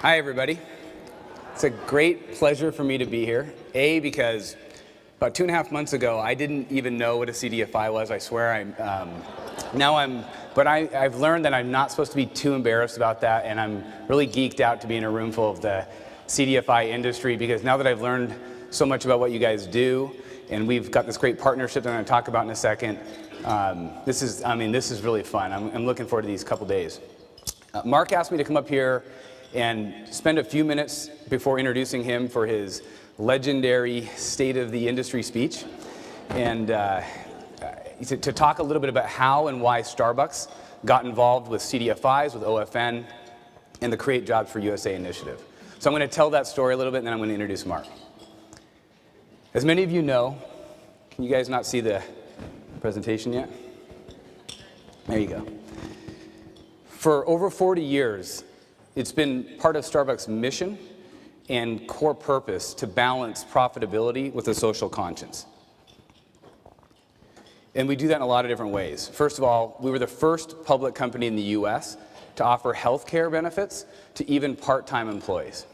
Hi, everybody. It's a great pleasure for me to be here. Because about 2.5 months ago, I didn't even know what a CDFI was. I swear, I've learned that I'm not supposed to be too embarrassed about that, and I'm really geeked out to be in a room full of the CDFI industry, because now that I've learned so much about what you guys do, and we've got this great partnership that I'm going to talk about in a second, this is really fun. I'm looking forward to these couple days. Mark asked me to come up here and spend a few minutes before introducing him for his legendary State of the Industry speech, and to talk a little bit about how and why Starbucks got involved with CDFIs, with OFN, and the Create Jobs for USA initiative. So I'm going to tell that story a little bit, and then I'm going to introduce Mark. As many of you know, can you guys not see the presentation yet? There you go. For over 40 years, it's been part of Starbucks' mission and core purpose to balance profitability with a social conscience. And we do that in a lot of different ways. First of all, we were the first public company in the US to offer health care benefits to even part-time employees.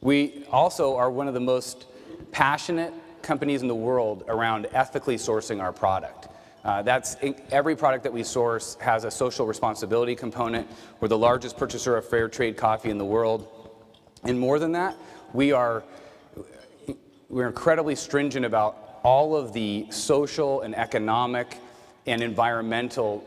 We also are one of the most passionate companies in the world around ethically sourcing our product. Every product that we source has a social responsibility component. We're the largest purchaser of fair trade coffee in the world. And more than that, we're incredibly stringent about all of the social and economic and environmental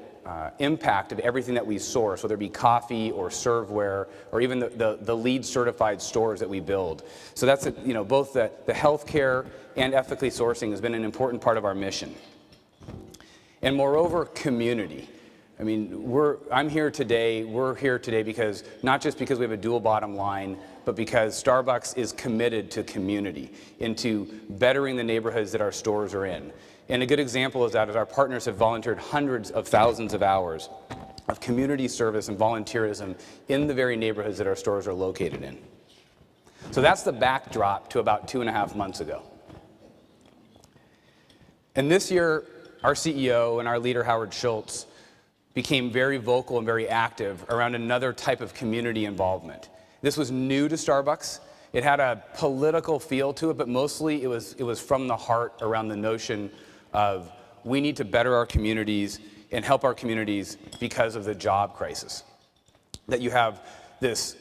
impact of everything that we source, whether it be coffee or serveware or even the LEED certified stores that we build. So that's both the healthcare and ethically sourcing has been an important part of our mission. And moreover, community. I mean, we're here today because not just because we have a dual bottom line, but because Starbucks is committed to community, into bettering the neighborhoods that our stores are in. And a good example of that is our partners have volunteered hundreds of thousands of hours of community service and volunteerism in the very neighborhoods that our stores are located in. So that's the backdrop to about 2.5 months ago. And this year, our CEO and our leader, Howard Schultz, became very vocal and very active around another type of community involvement. This was new to Starbucks. It had a political feel to it, but mostly it was from the heart around the notion of we need to better our communities and help our communities because of the job crisis. That you have this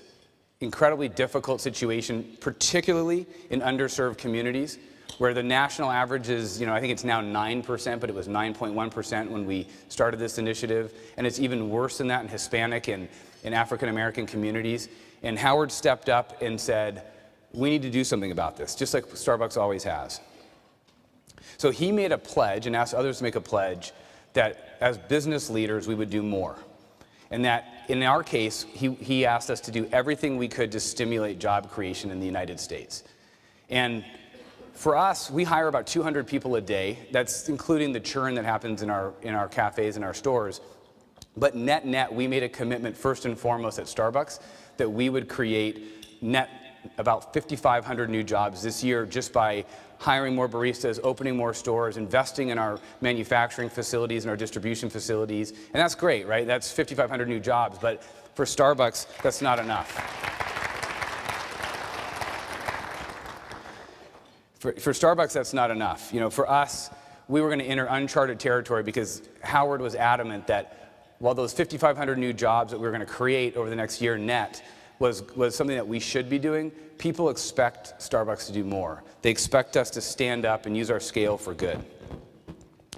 incredibly difficult situation, particularly in underserved communities, where the national average is, I think it's now 9%, but it was 9.1% when we started this initiative, and it's even worse than that in Hispanic and in African American communities. And Howard stepped up and said, we need to do something about this, just like Starbucks always has. So he made a pledge and asked others to make a pledge that as business leaders we would do more. And that in our case, he asked us to do everything we could to stimulate job creation in the United States. And for us, we hire about 200 people a day. That's including the churn that happens in our cafes and our stores. But net, we made a commitment first and foremost at Starbucks that we would create net about 5,500 new jobs this year just by hiring more baristas, opening more stores, investing in our manufacturing facilities and our distribution facilities. And that's great, right? That's 5,500 new jobs, but for Starbucks, that's not enough. For Starbucks, that's not enough. For us, we were going to enter uncharted territory because Howard was adamant that while those 5,500 new jobs that we were going to create over the next year net was something that we should be doing, people expect Starbucks to do more. They expect us to stand up and use our scale for good.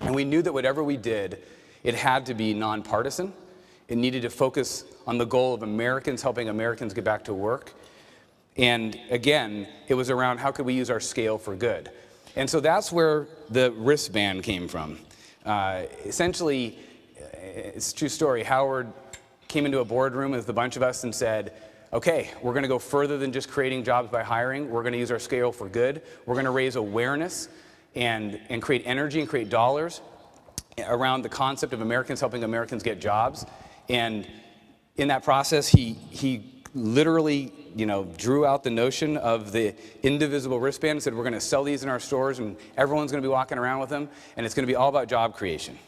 And we knew that whatever we did, it had to be nonpartisan. It needed to focus on the goal of Americans helping Americans get back to work. And again, it was around how could we use our scale for good. And so that's where the wristband came from. Essentially, it's a true story. Howard came into a boardroom with a bunch of us and said, okay, we're going to go further than just creating jobs by hiring. We're going to use our scale for good. We're going to raise awareness and create energy and create dollars around the concept of Americans helping Americans get jobs. And in that process, he literally drew out the notion of the indivisible wristband and said, we're going to sell these in our stores and everyone's going to be walking around with them and it's going to be all about job creation.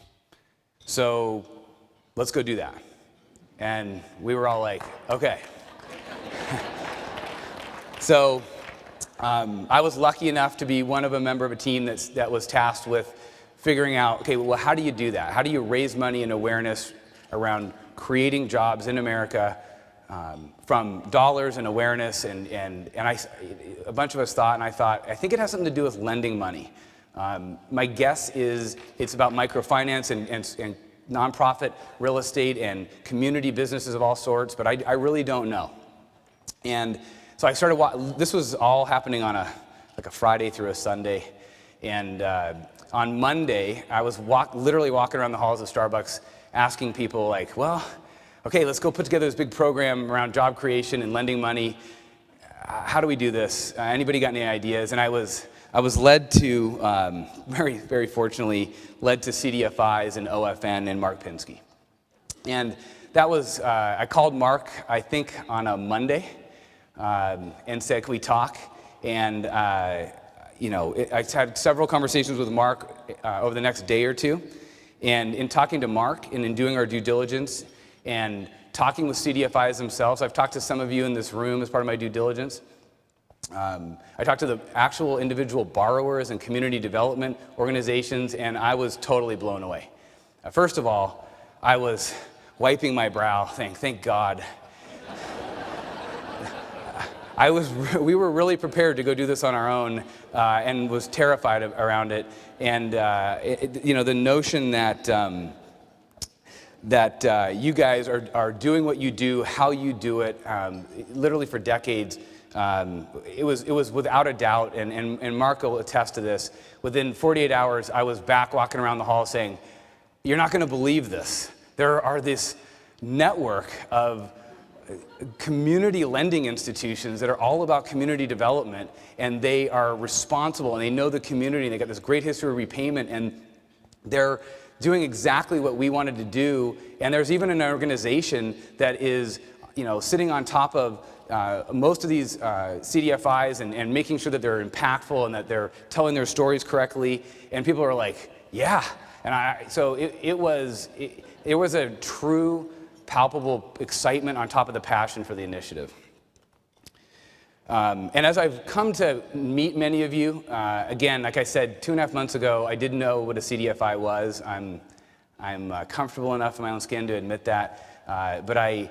So let's go do that. And we were all like, okay. So I was lucky enough to be a member of a team that was tasked with figuring out, okay, well, how do you do that? How do you raise money and awareness around creating jobs in America from dollars and awareness? And a bunch of us thought, and I think it has something to do with lending money. My guess is it's about microfinance and nonprofit real estate and community businesses of all sorts, but I really don't know. And so I started, this was all happening on a Friday through a Sunday. And on Monday, I was literally walking around the halls of Starbucks asking people like, well, okay, let's go put together this big program around job creation and lending money. How do we do this? Anybody got any ideas? And I was led to, very, very fortunately, led to CDFIs and OFN and Mark Pinsky. And that was, I called Mark, I think, on a Monday and said, can we talk? And, I had several conversations with Mark over the next day or two. And in talking to Mark and in doing our due diligence and talking with CDFIs themselves, I've talked to some of you in this room as part of my due diligence. I talked to the actual individual borrowers and community development organizations, and I was totally blown away. First of all, I was wiping my brow, saying, thank God. We were really prepared to go do this on our own and was terrified around it. And the notion that you guys are doing what you do, how you do it, literally for decades. It was without a doubt, and Mark will attest to this. Within 48 hours, I was back walking around the hall saying, you're not going to believe this. There are this network of community lending institutions that are all about community development, and they are responsible, and they know the community, and they got this great history of repayment, and they're doing exactly what we wanted to do. And there's even an organization that is, sitting on top of most of these CDFIs and making sure that they're impactful and that they're telling their stories correctly. And people are like, yeah. And so it was a true, palpable excitement on top of the passion for the initiative. And as I've come to meet many of you, again, like I said, 2.5 months ago, I didn't know what a CDFI was. I'm comfortable enough in my own skin to admit that. But I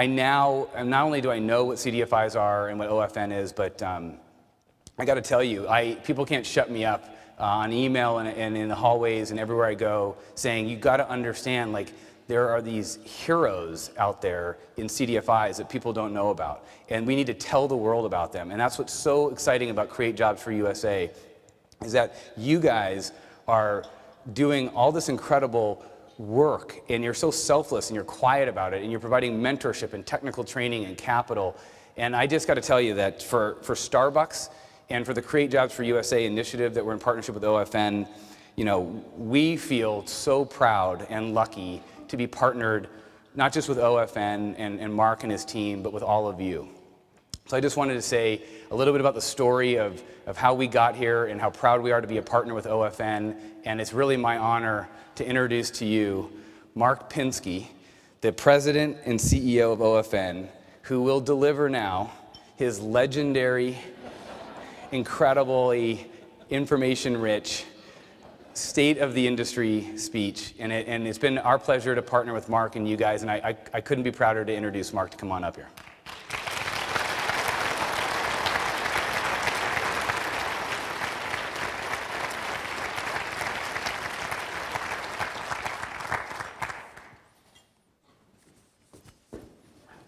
now, and not only do I know what CDFIs are and what OFN is, but I got to tell you, people can't shut me up on email and in the hallways and everywhere I go saying, you got to understand, like, there are these heroes out there in CDFIs that people don't know about, and we need to tell the world about them. And that's what's so exciting about Create Jobs for USA, is that you guys are doing all this incredible work, and you're so selfless and you're quiet about it, and you're providing mentorship and technical training and capital. And I just got to tell you that for Starbucks and for the Create Jobs for USA initiative that we're in partnership with OFN, we feel so proud and lucky to be partnered not just with OFN and Mark and his team, but with all of you. So I just wanted to say a little bit about the story of how we got here and how proud we are to be a partner with OFN. And it's really my honor to introduce to you Mark Pinsky, the president and CEO of OFN, who will deliver now his legendary, incredibly information-rich state of the industry speech. And it's been our pleasure to partner with Mark and you guys, and I couldn't be prouder to introduce Mark to come on up here.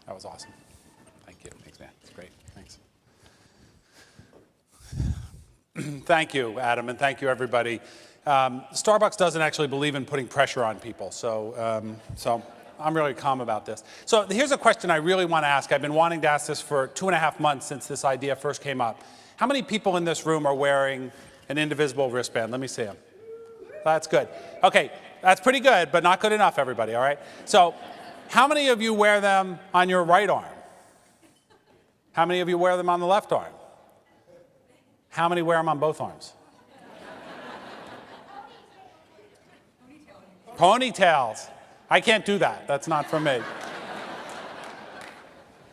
That was awesome. Thank you. Thanks, man. It's great. Thanks. Thank you, Adam, and thank you, everybody. Starbucks doesn't actually believe in putting pressure on people, so I'm really calm about this. So here's a question I really want to ask. I've been wanting to ask this for 2.5 months since this idea first came up. How many people in this room are wearing an indivisible wristband? Let me see them. That's good. Okay, that's pretty good, but not good enough, everybody, all right? So how many of you wear them on your right arm? How many of you wear them on the left arm? How many wear them on both arms? Ponytails. I can't do that. That's not for me.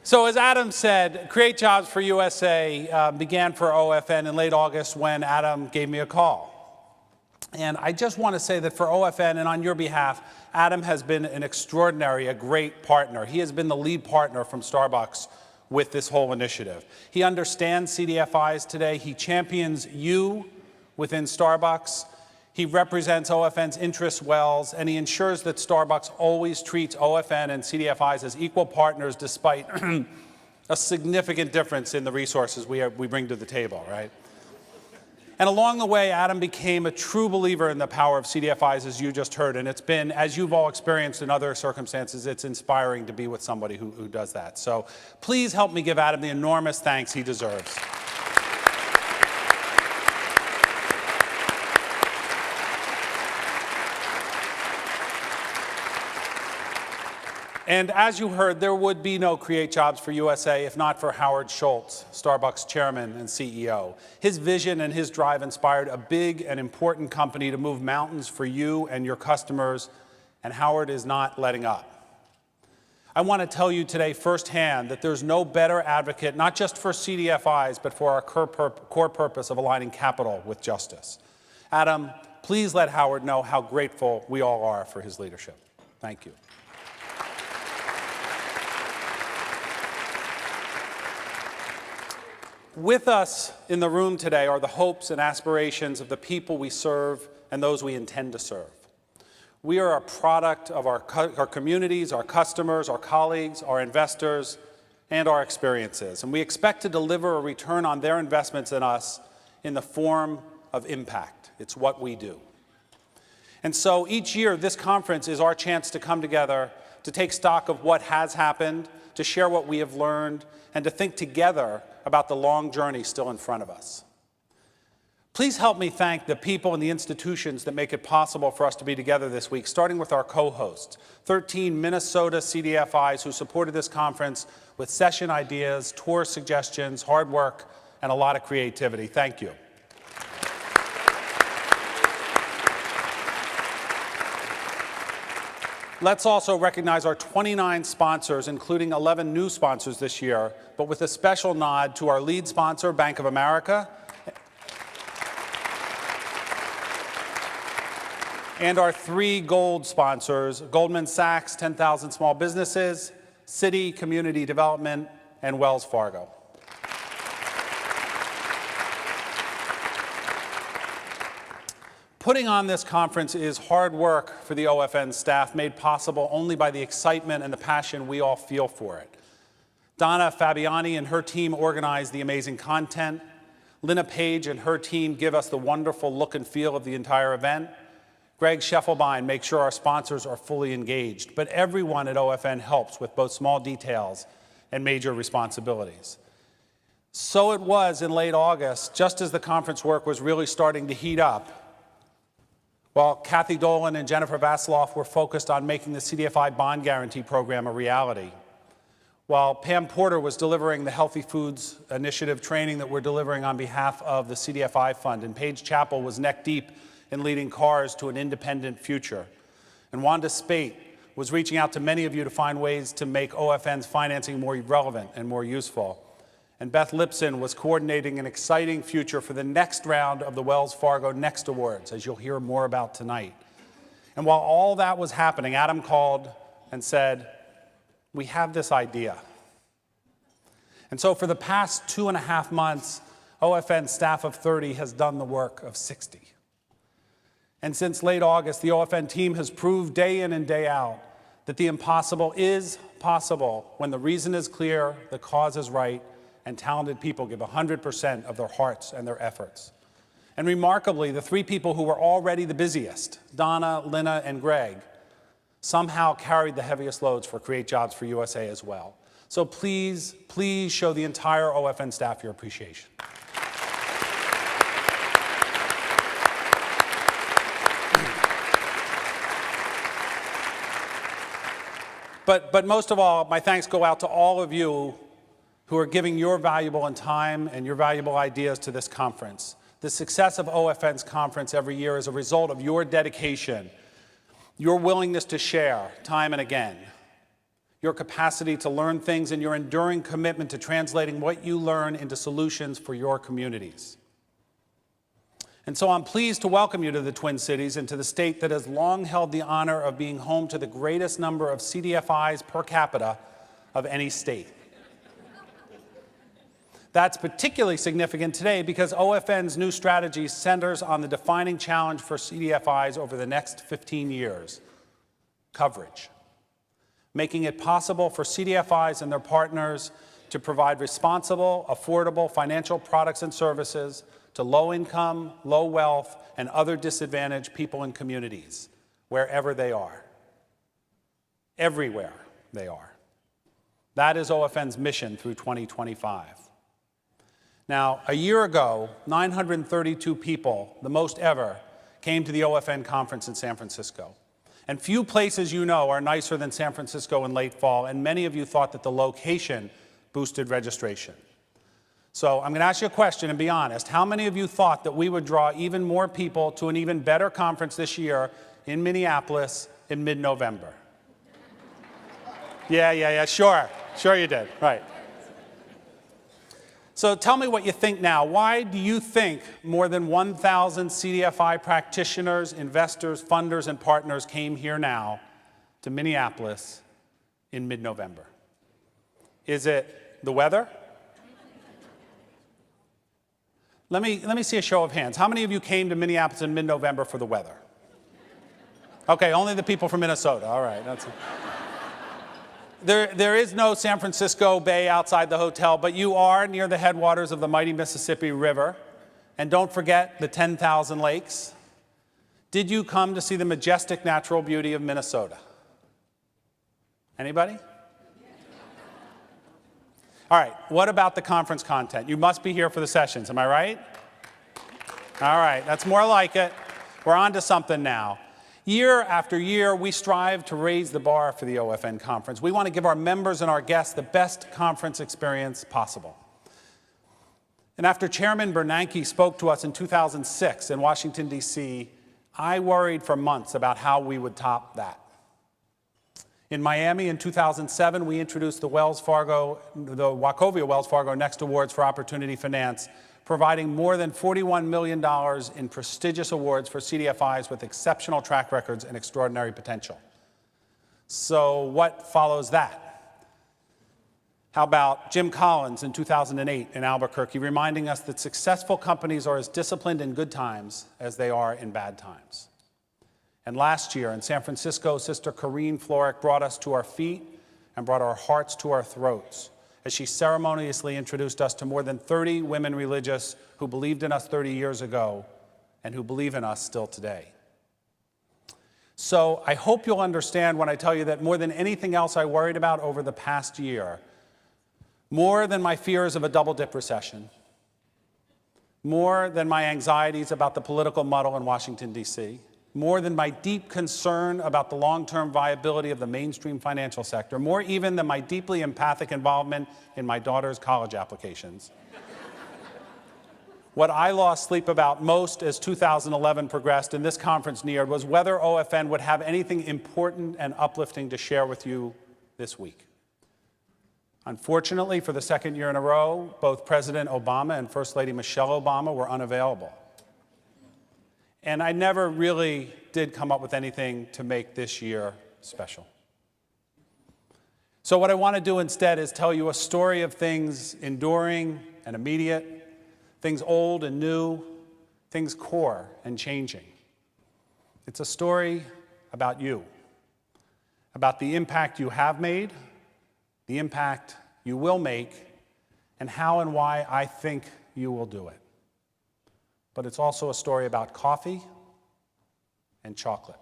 So as Adam said, Create Jobs for USA began for OFN in late August when Adam gave me a call. And I just want to say that for OFN and on your behalf, Adam has been an extraordinary, a great partner. He has been the lead partner from Starbucks with this whole initiative. He understands CDFIs today. He champions you within Starbucks. He represents OFN's interests well, and he ensures that Starbucks always treats OFN and CDFIs as equal partners despite a significant difference in the resources we bring to the table, right? And along the way, Adam became a true believer in the power of CDFIs, as you just heard. And it's been, as you've all experienced in other circumstances, it's inspiring to be with somebody who does that. So please help me give Adam the enormous thanks he deserves. And as you heard, there would be no Create Jobs for USA if not for Howard Schultz, Starbucks chairman and CEO. His vision and his drive inspired a big and important company to move mountains for you and your customers, and Howard is not letting up. I want to tell you today firsthand that there's no better advocate, not just for CDFIs, but for our core purpose of aligning capital with justice. Adam, please let Howard know how grateful we all are for his leadership. Thank you. With us in the room today are the hopes and aspirations of the people we serve and those we intend to serve. We are a product of our communities, our customers, our colleagues, our investors, and our experiences. And we expect to deliver a return on their investments in us in the form of impact. It's what we do. And so each year, this conference is our chance to come together to take stock of what has happened, to share what we have learned, and to think together about the long journey still in front of us. Please help me thank the people and the institutions that make it possible for us to be together this week, starting with our co-hosts, 13 Minnesota CDFIs who supported this conference with session ideas, tour suggestions, hard work, and a lot of creativity. Thank you. Let's also recognize our 29 sponsors, including 11 new sponsors this year, but with a special nod to our lead sponsor, Bank of America, and our 3 gold sponsors, Goldman Sachs, 10,000 Small Businesses, Citi Community Development, and Wells Fargo. Putting on this conference is hard work for the OFN staff, made possible only by the excitement and the passion we all feel for it. Donna Fabiani and her team organize the amazing content. Lynna Page and her team give us the wonderful look and feel of the entire event. Greg Scheffelbein makes sure our sponsors are fully engaged. But everyone at OFN helps with both small details and major responsibilities. So it was in late August, just as the conference work was really starting to heat up, while Kathy Dolan and Jennifer Vasiloff were focused on making the CDFI bond guarantee program a reality, while Pam Porter was delivering the Healthy Foods Initiative training that we're delivering on behalf of the CDFI Fund, and Paige Chappell was neck deep in leading CARS to an independent future, and Wanda Spate was reaching out to many of you to find ways to make OFN's financing more relevant and more useful. And Beth Lipson was coordinating an exciting future for the next round of the Wells Fargo Next Awards, as you'll hear more about tonight. And while all that was happening, Adam called and said, "We have this idea." And so for the past 2.5 months, OFN staff of 30 has done the work of 60. And since late August, the OFN team has proved day in and day out that the impossible is possible when the reason is clear, the cause is right, and talented people give 100% of their hearts and their efforts. And remarkably, the 3 people who were already the busiest, Donna, Lynna, and Greg, somehow carried the heaviest loads for Create Jobs for USA as well. So please, please show the entire OFN staff your appreciation. But most of all, my thanks go out to all of you who are giving your valuable time and your valuable ideas to this conference. The success of OFN's conference every year is a result of your dedication, your willingness to share time and again, your capacity to learn things, and your enduring commitment to translating what you learn into solutions for your communities. And so I'm pleased to welcome you to the Twin Cities and to the state that has long held the honor of being home to the greatest number of CDFIs per capita of any state. That's particularly significant today because OFN's new strategy centers on the defining challenge for CDFIs over the next 15 years: coverage. Making it possible for CDFIs and their partners to provide responsible, affordable financial products and services to low-income, low-wealth, and other disadvantaged people and communities, wherever they are. Everywhere they are. That is OFN's mission through 2025. Now, a year ago, 932 people, the most ever, came to the OFN conference in San Francisco. And few places you know are nicer than San Francisco in late fall, and many of you thought that the location boosted registration. So I'm going to ask you a question and be honest. How many of you thought that we would draw even more people to an even better conference this year in Minneapolis in mid-November? Yeah, sure you did, right. So tell me what you think now. Why do you think more than 1,000 CDFI practitioners, investors, funders, and partners came here now to Minneapolis in mid-November? Is it the weather? Let me see a show of hands. How many of you came to Minneapolis in mid-November for the weather? Okay, only the people from Minnesota. All right, that's it. There is no San Francisco Bay outside the hotel, but you are near the headwaters of the mighty Mississippi River. And don't forget the 10,000 lakes. Did you come to see the majestic natural beauty of Minnesota? Anybody? All right, what about the conference content? You must be here for the sessions, am I right? All right, that's more like it. We're on to something now. Year after year, we strive to raise the bar for the OFN conference. We want to give our members and our guests the best conference experience possible. And after Chairman Bernanke spoke to us in 2006 in Washington, D.C., I worried for months about how we would top that. In Miami in 2007, we introduced the Wachovia Wells Fargo Next Awards for Opportunity Finance, providing more than $41 million in prestigious awards for CDFIs with exceptional track records and extraordinary potential. So what follows that? How about Jim Collins in 2008 in Albuquerque, reminding us that successful companies are as disciplined in good times as they are in bad times. And last year in San Francisco, Sister Corrine Florek brought us to our feet and brought our hearts to our throats as she ceremoniously introduced us to more than 30 women religious who believed in us 30 years ago and who believe in us still today. So I hope you'll understand when I tell you that more than anything else I worried about over the past year, more than my fears of a double-dip recession, more than my anxieties about the political muddle in Washington, D.C., more than my deep concern about the long-term viability of the mainstream financial sector, more even than my deeply empathic involvement in my daughter's college applications. What I lost sleep about most as 2011 progressed and this conference neared was whether OFN would have anything important and uplifting to share with you this week. Unfortunately, for the second year in a row, both President Obama and First Lady Michelle Obama were unavailable. And I never really did come up with anything to make this year special. So what I want to do instead is tell you a story of things enduring and immediate, things old and new, things core and changing. It's a story about you, about the impact you have made, the impact you will make, and how and why I think you will do it. But it's also a story about coffee and chocolate.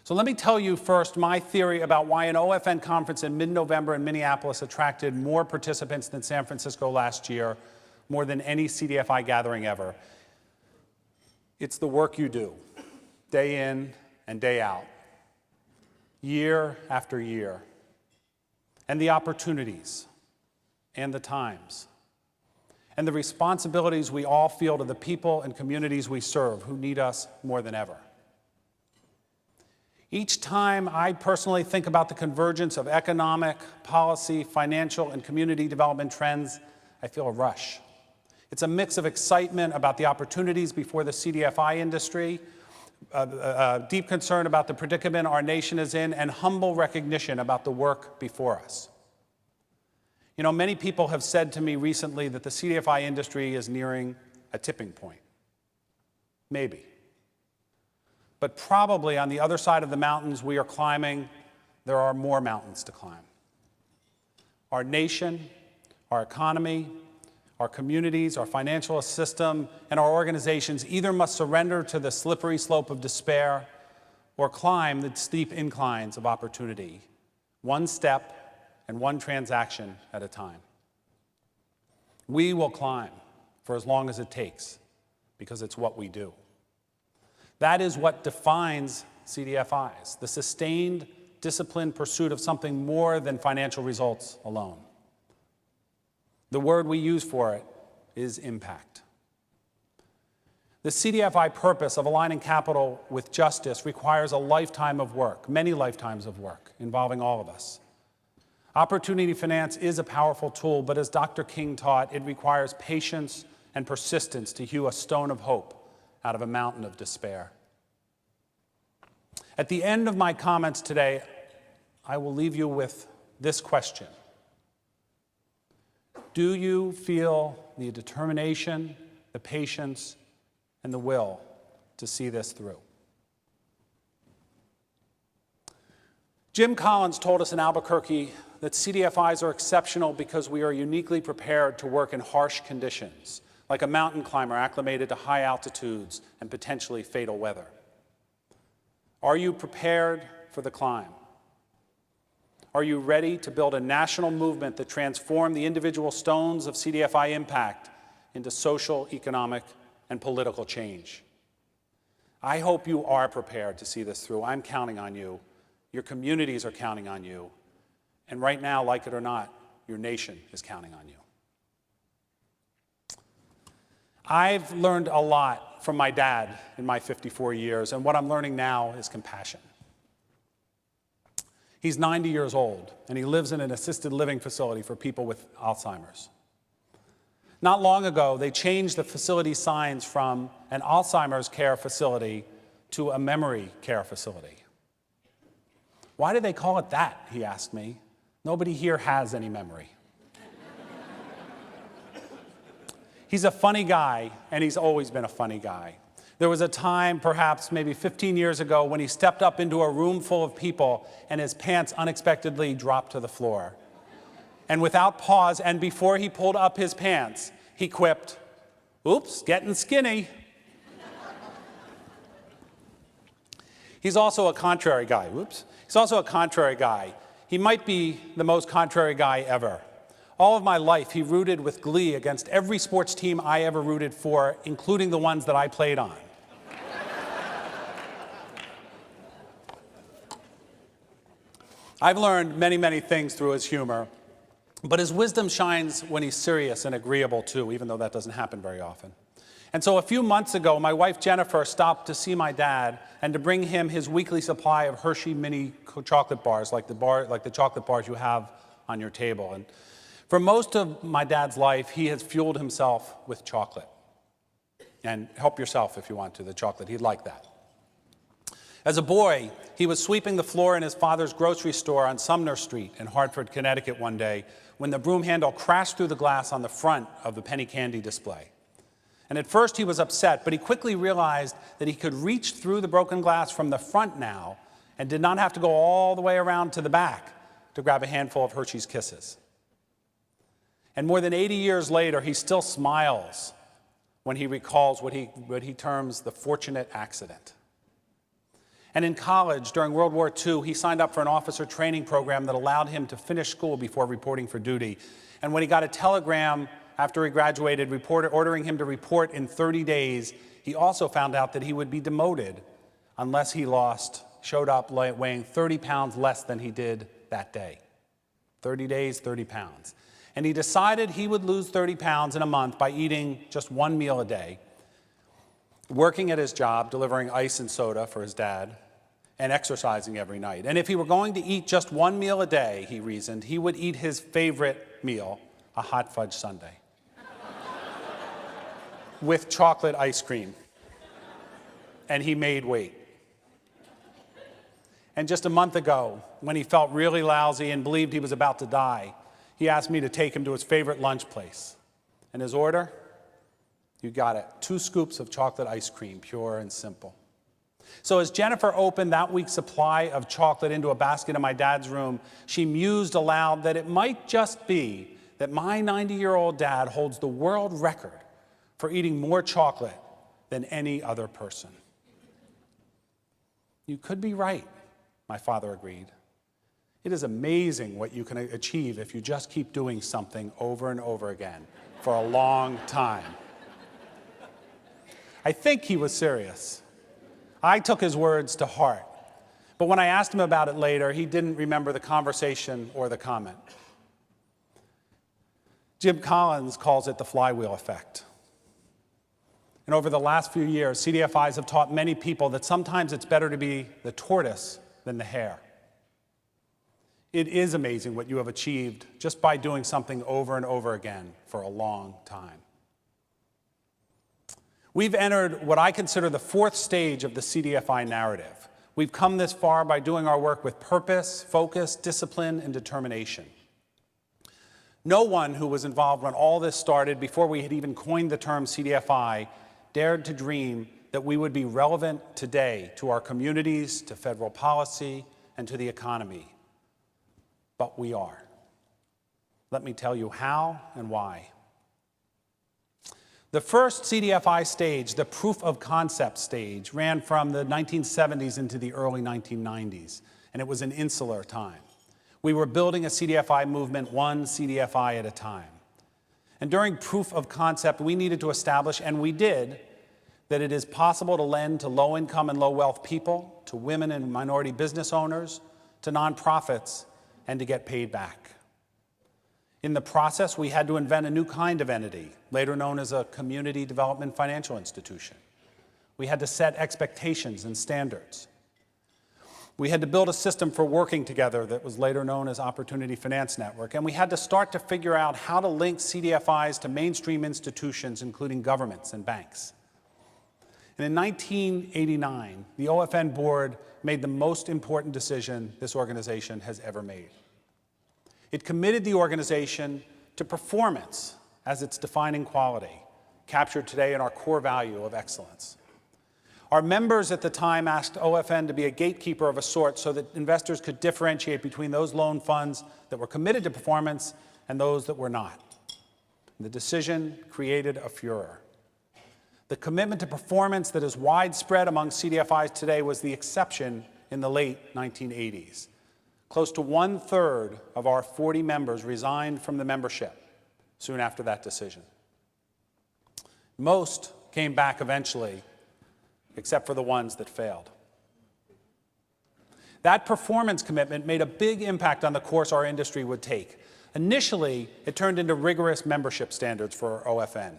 So let me tell you first my theory about why an OFN conference in mid-November in Minneapolis attracted more participants than San Francisco last year, more than any CDFI gathering ever. It's the work you do, day in and day out, year after year. and the opportunities and the times and the responsibilities we all feel to the people and communities we serve who need us more than ever. Each time I personally think about the convergence of economic, policy, financial, and community development trends, I feel a rush. It's a mix of excitement about the opportunities before the CDFI industry, deep concern about the predicament our nation is in, and humble recognition about the work before us. You know, many people have said to me recently that the CDFI industry is nearing a tipping point. Maybe. But probably on the other side of the mountains we are climbing, there are more mountains to climb. Our nation, our economy, our communities, our financial system, and our organizations either must surrender to the slippery slope of despair or climb the steep inclines of opportunity, one step and one transaction at a time. We will climb for as long as it takes because it's what we do. That is what defines CDFIs, the sustained, disciplined pursuit of something more than financial results alone. The word we use for it is impact. The CDFI purpose of aligning capital with justice requires a lifetime of work, many lifetimes of work, involving all of us. Opportunity finance is a powerful tool, but as Dr. King taught, it requires patience and persistence to hew a stone of hope out of a mountain of despair. At the end of my comments today, I will leave you with this question. Do you feel the determination, the patience, and the will to see this through? Jim Collins told us in Albuquerque that CDFIs are exceptional because we are uniquely prepared to work in harsh conditions, like a mountain climber acclimated to high altitudes and potentially fatal weather. Are you prepared for the climb? Are you ready to build a national movement that transforms the individual stones of CDFI impact into social, economic, and political change? I hope you are prepared to see this through. I'm counting on you. Your communities are counting on you. And right now, like it or not, your nation is counting on you. I've learned a lot from my dad in my 54 years, and what I'm learning now is compassion. He's 90 years old, and he lives in an assisted living facility for people with Alzheimer's. Not long ago, they changed the facility signs from an Alzheimer's care facility to a memory care facility. Why did they call it that, he asked me. Nobody here has any memory. He's a funny guy, and he's always been a funny guy. There was a time, perhaps maybe 15 years ago, when he stepped up into a room full of people and his pants unexpectedly dropped to the floor. And without pause, and before he pulled up his pants, he quipped, "Oops, getting skinny." He's also a contrary guy. Whoops. He's also a contrary guy. He might be the most contrary guy ever. All of my life, he rooted with glee against every sports team I ever rooted for, including the ones that I played on. I've learned many, many things through his humor, but his wisdom shines when he's serious and agreeable too, even though that doesn't happen very often. And so a few months ago, my wife Jennifer stopped to see my dad and to bring him his weekly supply of Hershey mini chocolate bars, like the chocolate bars you have on your table. And for most of my dad's life, he has fueled himself with chocolate. And help yourself if you want to, the chocolate. He'd like that. As a boy, he was sweeping the floor in his father's grocery store on Sumner Street in Hartford, Connecticut one day when the broom handle crashed through the glass on the front of the penny candy display. And at first he was upset, but he quickly realized that he could reach through the broken glass from the front now and did not have to go all the way around to the back to grab a handful of Hershey's Kisses. And more than 80 years later, he still smiles when he recalls what he terms the fortunate accident. And in college, during World War II, he signed up for an officer training program that allowed him to finish school before reporting for duty. And when he got a telegram after he graduated, ordering him to report in 30 days, he also found out that he would be demoted unless he showed up weighing 30 pounds less than he did that day. 30 days, 30 pounds. And he decided he would lose 30 pounds in a month by eating just one meal a day, working at his job, delivering ice and soda for his dad, and exercising every night. And if he were going to eat just one meal a day, he reasoned, he would eat his favorite meal, a hot fudge sundae, with chocolate ice cream. And he made weight. And just a month ago, when he felt really lousy and believed he was about to die, he asked me to take him to his favorite lunch place. And his order? You got it, 2 scoops of chocolate ice cream, pure and simple. So as Jennifer opened that week's supply of chocolate into a basket in my dad's room, she mused aloud that it might just be that my 90-year-old dad holds the world record for eating more chocolate than any other person. You could be right, my father agreed. It is amazing what you can achieve if you just keep doing something over and over again for a long time. I think he was serious. I took his words to heart. But when I asked him about it later, he didn't remember the conversation or the comment. Jim Collins calls it the flywheel effect. And over the last few years, CDFIs have taught many people that sometimes it's better to be the tortoise than the hare. It is amazing what you have achieved just by doing something over and over again for a long time. We've entered what I consider the 4th stage of the CDFI narrative. We've come this far by doing our work with purpose, focus, discipline, and determination. No one who was involved when all this started, before we had even coined the term CDFI, dared to dream that we would be relevant today to our communities, to federal policy, and to the economy. But we are. Let me tell you how and why. The first CDFI stage, the proof of concept stage, ran from the 1970s into the early 1990s, and it was an insular time. We were building a CDFI movement, one CDFI at a time. And during proof of concept, we needed to establish, and we did, that it is possible to lend to low-income and low-wealth people, to women and minority business owners, to nonprofits, and to get paid back. In the process, we had to invent a new kind of entity, later known as a community development financial institution. We had to set expectations and standards. We had to build a system for working together that was later known as Opportunity Finance Network, and we had to start to figure out how to link CDFIs to mainstream institutions, including governments and banks. And in 1989, the OFN board made the most important decision this organization has ever made. It committed the organization to performance as its defining quality, captured today in our core value of excellence. Our members at the time asked OFN to be a gatekeeper of a sort so that investors could differentiate between those loan funds that were committed to performance and those that were not. And the decision created a furor. The commitment to performance that is widespread among CDFIs today was the exception in the late 1980s. Close to 1/3 of our 40 members resigned from the membership soon after that decision. Most came back eventually, except for the ones that failed. That performance commitment made a big impact on the course our industry would take. Initially, it turned into rigorous membership standards for OFN.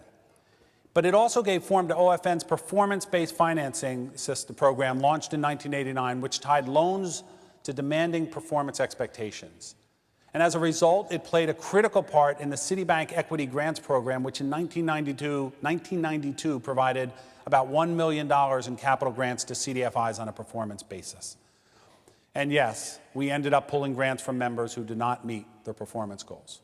But it also gave form to OFN's performance-based financing system program launched in 1989, which tied loans to demanding performance expectations. And as a result, it played a critical part in the Citibank Equity Grants Program, which in 1992 provided about $1 million in capital grants to CDFIs on a performance basis. And yes, we ended up pulling grants from members who did not meet their performance goals.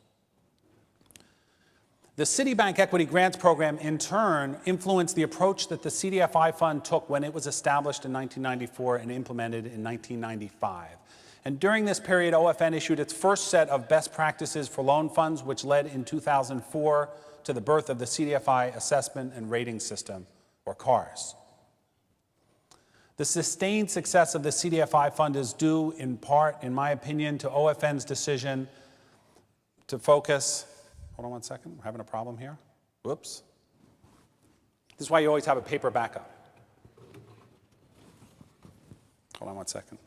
The Citibank Equity Grants Program, in turn, influenced the approach that the CDFI Fund took when it was established in 1994 and implemented in 1995. And during this period, OFN issued its first set of best practices for loan funds, which led in 2004 to the birth of the CDFI Assessment and Rating System, or CARS. The sustained success of the CDFI Fund is due, in part, in my opinion, to OFN's decision to focus. Hold on one second, we're having a problem here. Whoops. This is why you always have a paper backup. Hold on one second.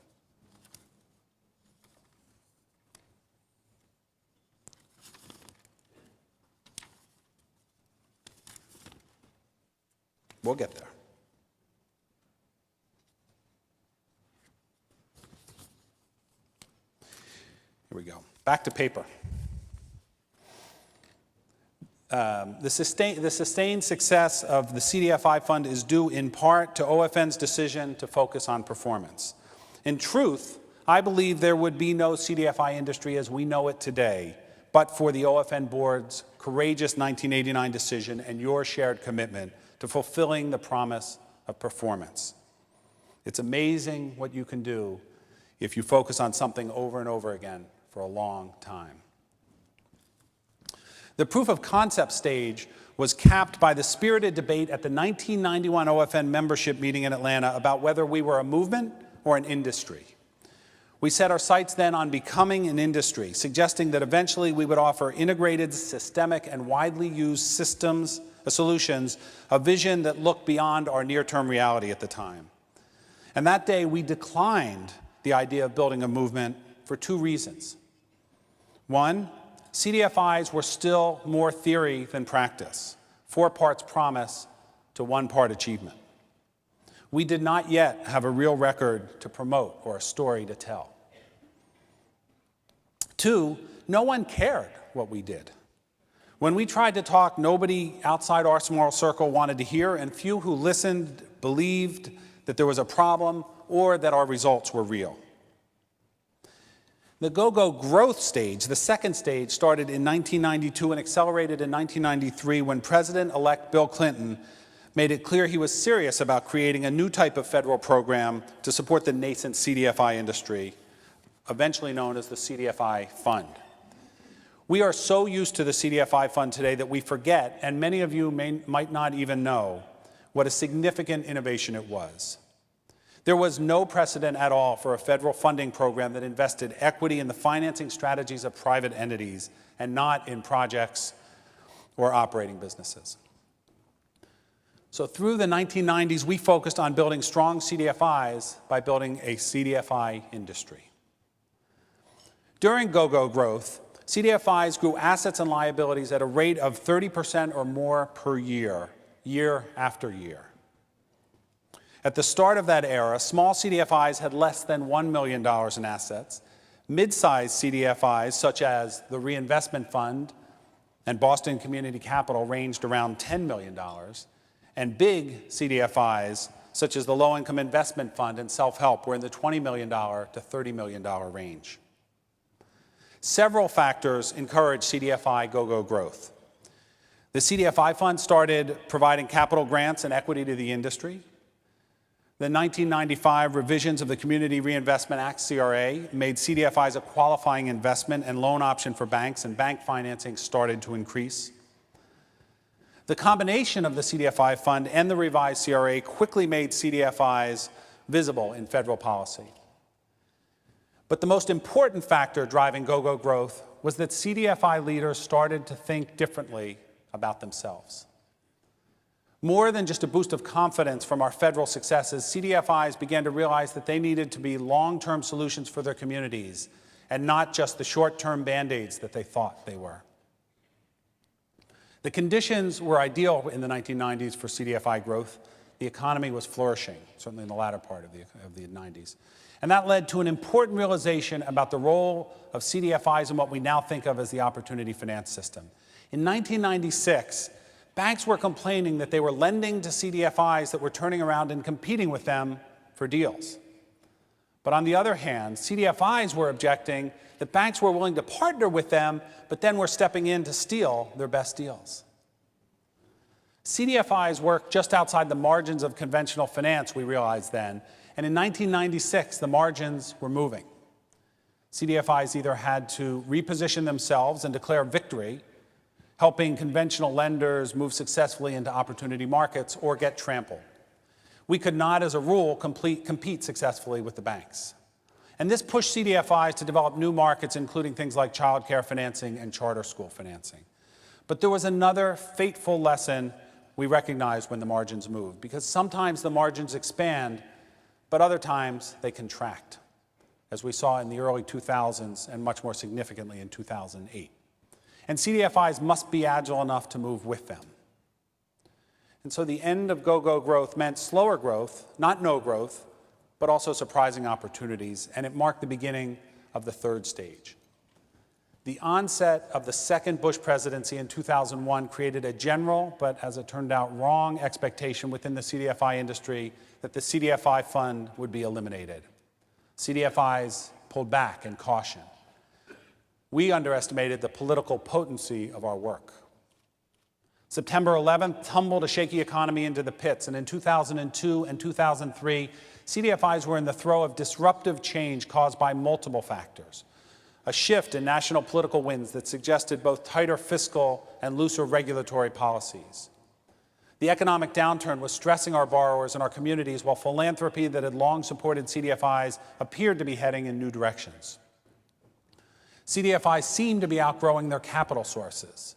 We'll get there. Here we go. Back to paper. The sustained success of the CDFI fund is due in part to OFN's decision to focus on performance. In truth, I believe there would be no CDFI industry as we know it today, but for the OFN board's courageous 1989 decision and your shared commitment to fulfilling the promise of performance. It's amazing what you can do if you focus on something over and over again for a long time. The proof of concept stage was capped by the spirited debate at the 1991 OFN membership meeting in Atlanta about whether we were a movement or an industry. We set our sights then on becoming an industry, suggesting that eventually we would offer integrated, systemic, and widely used solutions, a vision that looked beyond our near-term reality at the time. And that day, we declined the idea of building a movement for two reasons. One, CDFIs were still more theory than practice, 4 parts promise to 1 part achievement. We did not yet have a real record to promote or a story to tell. 2, no one cared what we did. When we tried to talk, nobody outside our small circle wanted to hear, and few who listened believed that there was a problem or that our results were real. The go-go growth stage, the second stage, started in 1992 and accelerated in 1993 when President-elect Bill Clinton made it clear he was serious about creating a new type of federal program to support the nascent CDFI industry, eventually known as the CDFI Fund. We are so used to the CDFI Fund today that we forget, and many of you might not even know, what a significant innovation it was. There was no precedent at all for a federal funding program that invested equity in the financing strategies of private entities and not in projects or operating businesses. So through the 1990s, we focused on building strong CDFIs by building a CDFI industry. During go-go growth, CDFIs grew assets and liabilities at a rate of 30% or more per year, year after year. At the start of that era, small CDFIs had less than $1 million in assets. Mid-sized CDFIs, such as the Reinvestment Fund and Boston Community Capital, ranged around $10 million. And big CDFIs, such as the Low-Income Investment Fund and Self-Help, were in the $20 million to $30 million range. Several factors encouraged CDFI go-go growth. The CDFI Fund started providing capital grants and equity to the industry. The 1995 revisions of the Community Reinvestment Act, CRA, made CDFIs a qualifying investment and loan option for banks, and bank financing started to increase. The combination of the CDFI Fund and the revised CRA quickly made CDFIs visible in federal policy. But the most important factor driving go-go growth was that CDFI leaders started to think differently about themselves. More than just a boost of confidence from our federal successes, CDFIs began to realize that they needed to be long-term solutions for their communities and not just the short-term Band-Aids that they thought they were. The conditions were ideal in the 1990s for CDFI growth. The economy was flourishing, certainly in the latter part of the 90s. And that led to an important realization about the role of CDFIs in what we now think of as the opportunity finance system. In 1996, banks were complaining that they were lending to CDFIs that were turning around and competing with them for deals. But on the other hand, CDFIs were objecting that banks were willing to partner with them, but then were stepping in to steal their best deals. CDFIs work just outside the margins of conventional finance, we realized then, and in 1996, the margins were moving. CDFIs either had to reposition themselves and declare victory, helping conventional lenders move successfully into opportunity markets, or get trampled. We could not, as a rule, compete successfully with the banks. And this pushed CDFIs to develop new markets, including things like childcare financing and charter school financing. But there was another fateful lesson we recognized when the margins moved, because sometimes the margins expand, but other times they contract, as we saw in the early 2000s and much more significantly in 2008. And CDFIs must be agile enough to move with them. And so the end of go-go growth meant slower growth, not no growth, but also surprising opportunities, and it marked the beginning of the third stage. The onset of the second Bush presidency in 2001 created a general, but as it turned out, wrong expectation within the CDFI industry that the CDFI fund would be eliminated. CDFIs pulled back in caution. We underestimated the political potency of our work. September 11th tumbled a shaky economy into the pits, and in 2002 and 2003, CDFIs were in the throes of disruptive change caused by multiple factors. A shift in national political winds that suggested both tighter fiscal and looser regulatory policies. The economic downturn was stressing our borrowers and our communities, while philanthropy that had long supported CDFIs appeared to be heading in new directions. CDFIs seemed to be outgrowing their capital sources.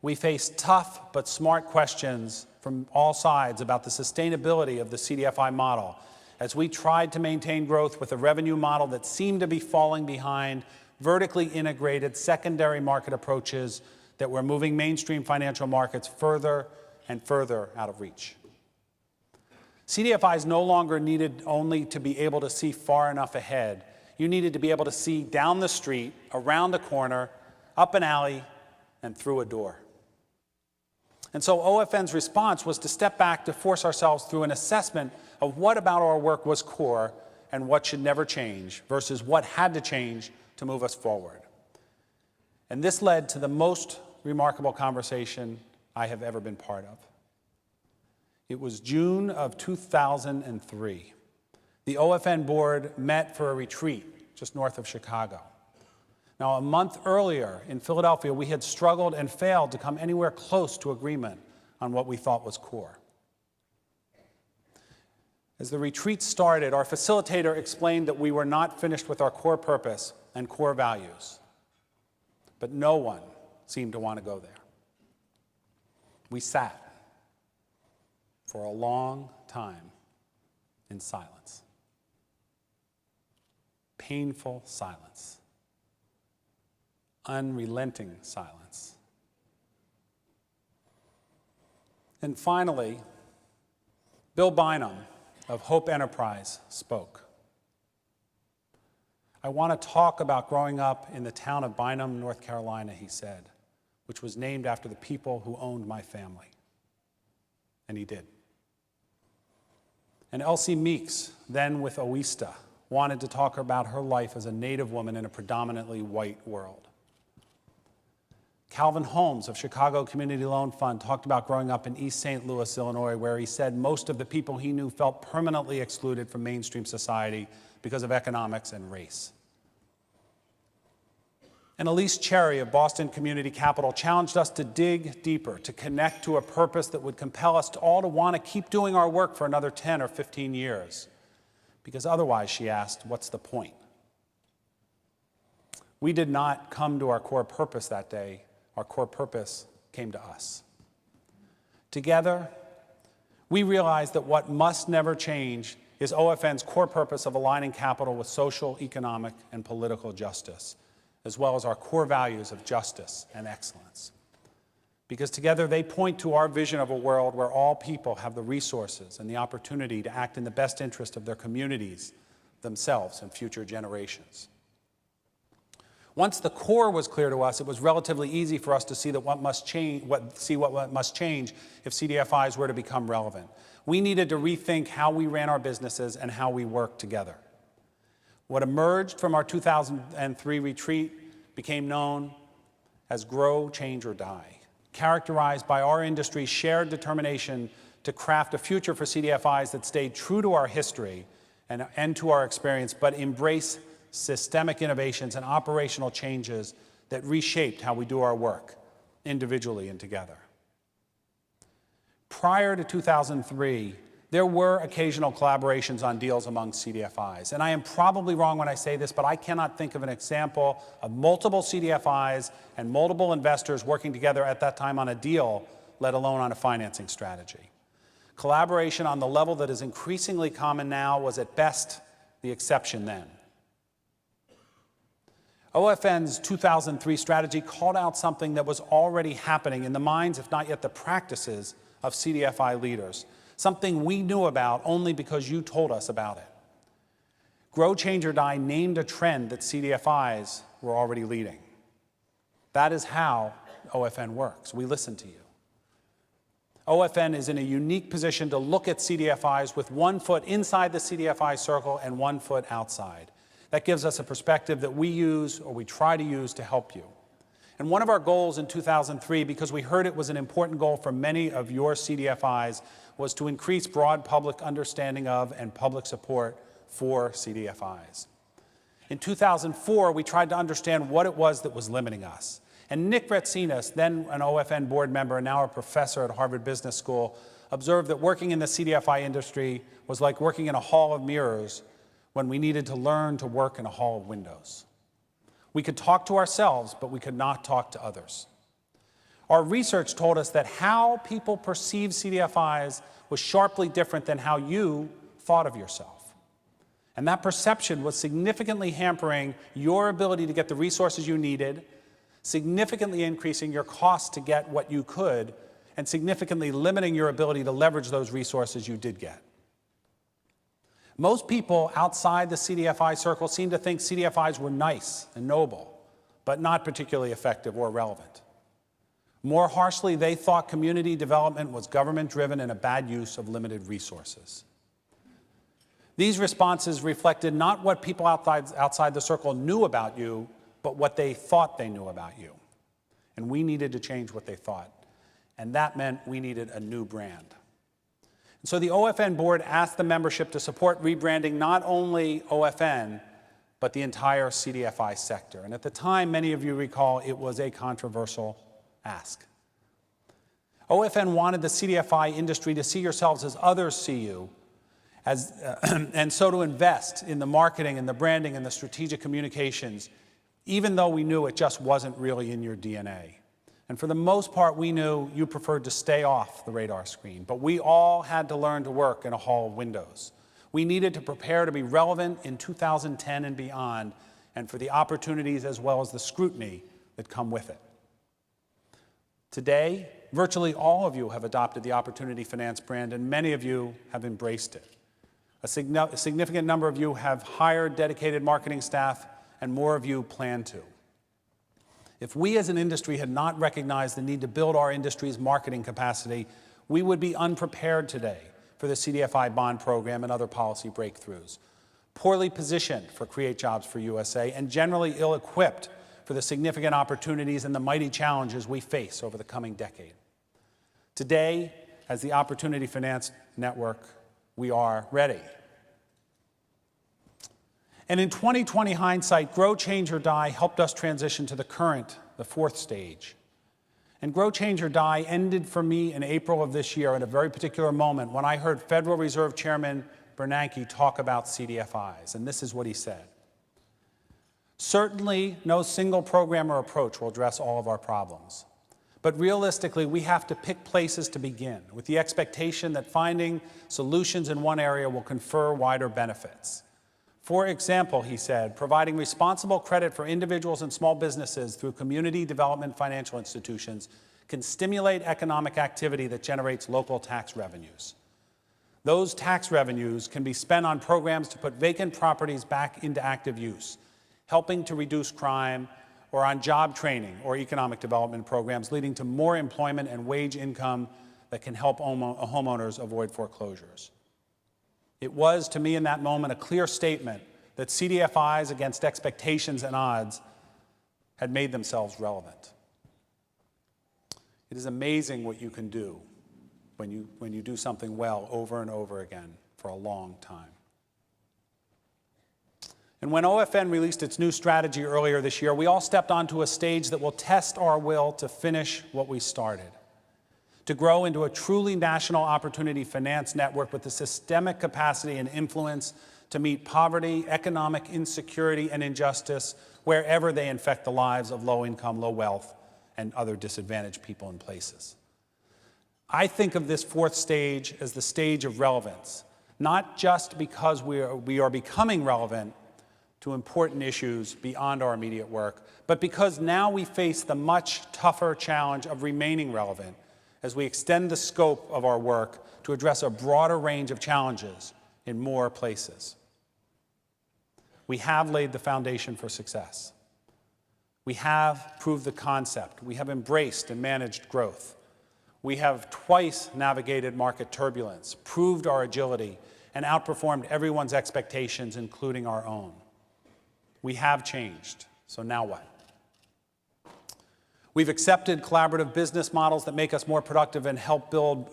We faced tough but smart questions from all sides about the sustainability of the CDFI model as we tried to maintain growth with a revenue model that seemed to be falling behind vertically integrated secondary market approaches that were moving mainstream financial markets further and further out of reach. CDFIs no longer needed only to be able to see far enough ahead. You needed to be able to see down the street, around a corner, up an alley, and through a door. And so OFN's response was to step back to force ourselves through an assessment of what about our work was core and what should never change versus what had to change to move us forward. And this led to the most remarkable conversation I have ever been part of. It was June of 2003. The OFN board met for a retreat just north of Chicago. Now, a month earlier in Philadelphia, we had struggled and failed to come anywhere close to agreement on what we thought was core. As the retreat started, our facilitator explained that we were not finished with our core purpose and core values, but no one seemed to want to go there. We sat for a long time in silence. Painful silence. Unrelenting silence. And finally, Bill Bynum of Hope Enterprise spoke. I want to talk about growing up in the town of Bynum, North Carolina, he said, which was named after the people who owned my family. And he did. And Elsie Meeks, then with OISTA, wanted to talk about her life as a Native woman in a predominantly white world. Calvin Holmes of Chicago Community Loan Fund talked about growing up in East St. Louis, Illinois, where he said most of the people he knew felt permanently excluded from mainstream society because of economics and race. And Elise Cherry of Boston Community Capital challenged us to dig deeper, to connect to a purpose that would compel us all to want to keep doing our work for another 10 or 15 years. Because otherwise, she asked, what's the point? We did not come to our core purpose that day. Our core purpose came to us. Together, we realized that what must never change is OFN's core purpose of aligning capital with social, economic, and political justice, as well as our core values of justice and excellence. Because together they point to our vision of a world where all people have the resources and the opportunity to act in the best interest of their communities, themselves, and future generations. Once the core was clear to us, it was relatively easy for us to see what must change if CDFIs were to become relevant. We needed to rethink how we ran our businesses and how we worked together. What emerged from our 2003 retreat became known as Grow, Change, or Die, characterized by our industry's shared determination to craft a future for CDFIs that stayed true to our history and to our experience, but embrace systemic innovations and operational changes that reshaped how we do our work, individually and together. Prior to 2003, there were occasional collaborations on deals among CDFIs. And I am probably wrong when I say this, but I cannot think of an example of multiple CDFIs and multiple investors working together at that time on a deal, let alone on a financing strategy. Collaboration on the level that is increasingly common now was at best the exception then. OFN's 2003 strategy called out something that was already happening in the minds, if not yet the practices, of CDFI leaders, something we knew about only because you told us about it. Grow, Change, or Die named a trend that CDFIs were already leading. That is how OFN works. We listen to you. OFN is in a unique position to look at CDFIs with one foot inside the CDFI circle and one foot outside. That gives us a perspective that we use, or we try to use, to help you. And one of our goals in 2003, because we heard it was an important goal for many of your CDFIs, was to increase broad public understanding of and public support for CDFIs. In 2004, we tried to understand what it was that was limiting us. And Nick Retsinas, then an OFN board member and now a professor at Harvard Business School, observed that working in the CDFI industry was like working in a hall of mirrors when we needed to learn to work in a hall of windows. We could talk to ourselves, but we could not talk to others. Our research told us that how people perceive CDFIs was sharply different than how you thought of yourself. And that perception was significantly hampering your ability to get the resources you needed, significantly increasing your cost to get what you could, and significantly limiting your ability to leverage those resources you did get. Most people outside the CDFI circle seem to think CDFIs were nice and noble, but not particularly effective or relevant. More harshly, they thought community development was government-driven and a bad use of limited resources. These responses reflected not what people outside the circle knew about you, but what they thought they knew about you. And we needed to change what they thought. And that meant we needed a new brand. And so the OFN board asked the membership to support rebranding not only OFN, but the entire CDFI sector. And at the time, many of you recall, it was a controversial ask. OFN wanted the CDFI industry to see yourselves as others see you, and so to invest in the marketing and the branding and the strategic communications, even though we knew it just wasn't really in your DNA. And for the most part, we knew you preferred to stay off the radar screen, but we all had to learn to work in a hall of windows. We needed to prepare to be relevant in 2010 and beyond, and for the opportunities as well as the scrutiny that come with it. Today, virtually all of you have adopted the Opportunity Finance brand, and many of you have embraced it. A significant number of you have hired dedicated marketing staff, and more of you plan to. If we as an industry had not recognized the need to build our industry's marketing capacity, we would be unprepared today for the CDFI bond program and other policy breakthroughs, poorly positioned for Create Jobs for USA, and generally ill-equipped for the significant opportunities and the mighty challenges we face over the coming decade. Today, as the Opportunity Finance Network, we are ready. And in 2020 hindsight, Grow, Change, or Die helped us transition to the fourth stage. And Grow, Change, or Die ended for me in April of this year at a very particular moment when I heard Federal Reserve Chairman Bernanke talk about CDFIs, and this is what he said. Certainly, no single program or approach will address all of our problems. But realistically, we have to pick places to begin, with the expectation that finding solutions in one area will confer wider benefits. For example, he said, providing responsible credit for individuals and small businesses through community development financial institutions can stimulate economic activity that generates local tax revenues. Those tax revenues can be spent on programs to put vacant properties back into active use, helping to reduce crime, or on job training or economic development programs leading to more employment and wage income that can help homeowners avoid foreclosures. It was, to me in that moment, a clear statement that CDFIs against expectations and odds had made themselves relevant. It is amazing what you can do when you do something well over and over again for a long time. And when OFN released its new strategy earlier this year, we all stepped onto a stage that will test our will to finish what we started, to grow into a truly national opportunity finance network with the systemic capacity and influence to meet poverty, economic insecurity, and injustice wherever they infect the lives of low-income, low-wealth, and other disadvantaged people and places. I think of this fourth stage as the stage of relevance, not just because we are becoming relevant to important issues beyond our immediate work, but because now we face the much tougher challenge of remaining relevant, as we extend the scope of our work to address a broader range of challenges in more places. We have laid the foundation for success. We have proved the concept. We have embraced and managed growth. We have twice navigated market turbulence, proved our agility, and outperformed everyone's expectations, including our own. We have changed, so now what? We've accepted collaborative business models that make us more productive and help build